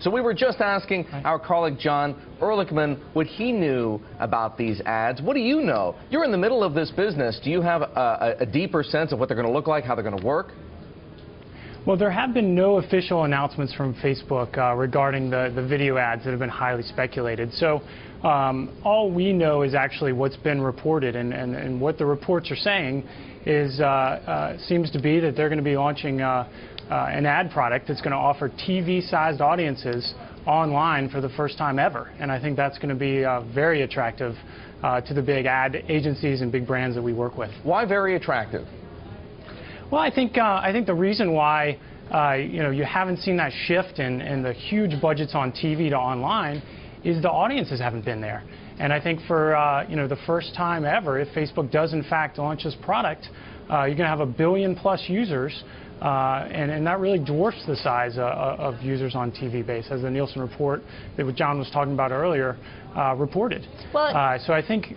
So we were just asking our colleague John Ehrlichman what he knew about these ads. What do you know? You're in the middle of this business. Do you have a deeper sense of what they're going to look like, how they're going to work? Well, there have been no official announcements from Facebook regarding the video ads that have been highly speculated. So all we know is actually what's been reported, and what the reports are saying is seems to be that they're going to be launching an ad product that's going to offer TV-sized audiences online for the first time ever. And I think that's going to be very attractive to the big ad agencies and big brands that we work with. Why very attractive? Well, I think the reason why you haven't seen that shift in the huge budgets on TV to online is the audiences haven't been there. And I think for the first time ever, if Facebook does in fact launch this product, you're going to have 1 billion+ users, and that really dwarfs the size of users on TV base, as the Nielsen report that John was talking about earlier reported. Well, so I think.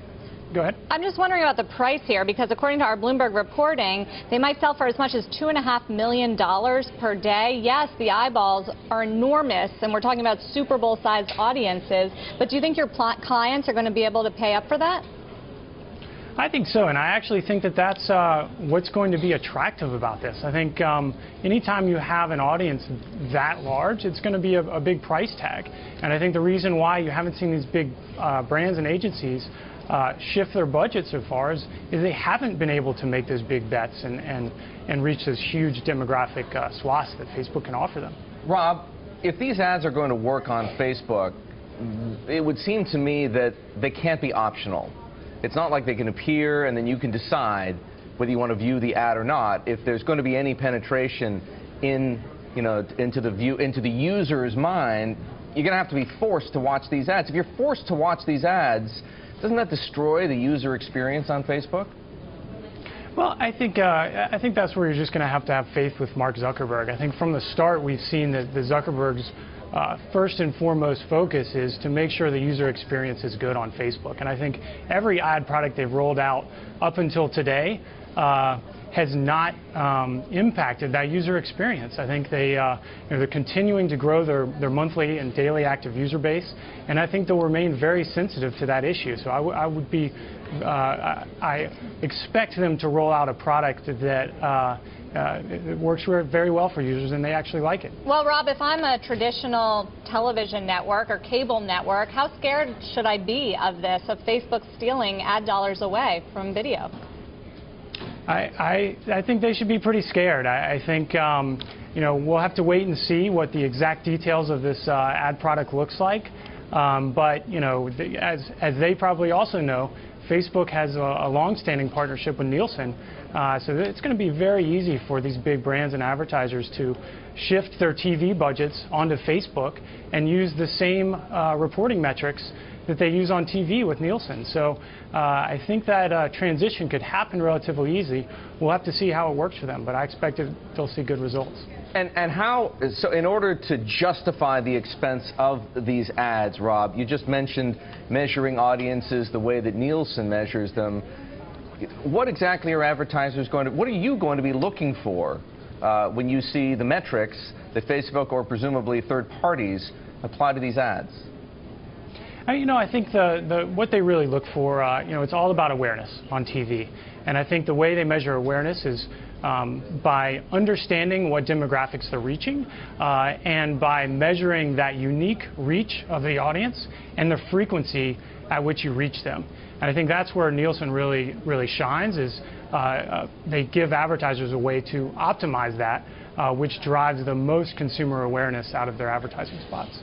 Go ahead. I'm just wondering about the price here, because according to our Bloomberg reporting, they might sell for as much as $2.5 million per day. Yes, the eyeballs are enormous, and we're talking about Super Bowl-sized audiences. But do you think your clients are going to be able to pay up for that? I think so, and I actually think that that's what's going to be attractive about this. I think anytime you have an audience that large, it's going to be a big price tag. And I think the reason why you haven't seen these big brands and agencies shift their budget so far is they haven't been able to make those big bets and reach those huge demographic swaths that Facebook can offer them. Rob, if these ads are going to work on Facebook, it would seem to me that they can't be optional. It's not like they can appear and then you can decide whether you want to view the ad or not. If there's going to be any penetration into the user's mind, you're going to have to be forced to watch these ads. If you're forced to watch these ads, doesn't that destroy the user experience on Facebook? Well, I think that's where you're just going to have faith with Mark Zuckerberg. I think from the start we've seen that Zuckerberg's first and foremost focus is to make sure the user experience is good on Facebook. And I think every ad product they've rolled out up until today has not impacted that user experience. I think they're continuing to grow their monthly and daily active user base, and I think they'll remain very sensitive to that issue. So I expect them to roll out a product that it works very well for users, and they actually like it. Well, Rob, if I'm a traditional television network or cable network, how scared should I be of this, of Facebook stealing ad dollars away from video? I think they should be pretty scared. I think we'll have to wait and see what the exact details of this ad product looks like. But as they probably also know, Facebook has a long-standing partnership with Nielsen, so it's going to be very easy for these big brands and advertisers to shift their TV budgets onto Facebook and use the same reporting metrics that they use on TV with Nielsen. So I think that transition could happen relatively easy. We'll have to see how it works for them, but I expect they'll see good results. And how, so in order to justify the expense of these ads, Rob, you just mentioned measuring audiences the way that Nielsen measures them. What exactly are advertisers what are you going to be looking for when you see the metrics that Facebook or presumably third parties apply to these ads? I think what they really look for, it's all about awareness on TV. And I think the way they measure awareness is by understanding what demographics they're reaching and by measuring that unique reach of the audience and the frequency at which you reach them. And I think that's where Nielsen really shines, is they give advertisers a way to optimize that, which drives the most consumer awareness out of their advertising spots.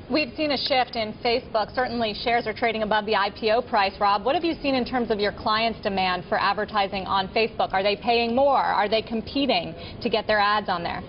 We've seen a shift in Facebook. Certainly shares are trading above the IPO price. Rob, what have you seen in terms of your clients' demand for advertising on Facebook? Are they paying more? Are they competing to get their ads on there?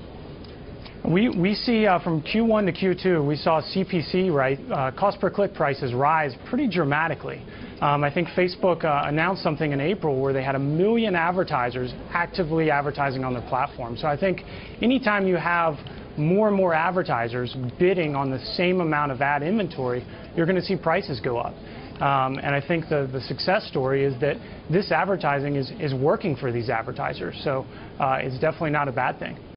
We see from Q1 to Q2, we saw CPC, cost per click prices rise pretty dramatically. I think Facebook announced something in April where they had 1 million advertisers actively advertising on their platform. So I think anytime you have more and more advertisers bidding on the same amount of ad inventory, you're going to see prices go up. And I think the success story is that this advertising is working for these advertisers. So it's definitely not a bad thing.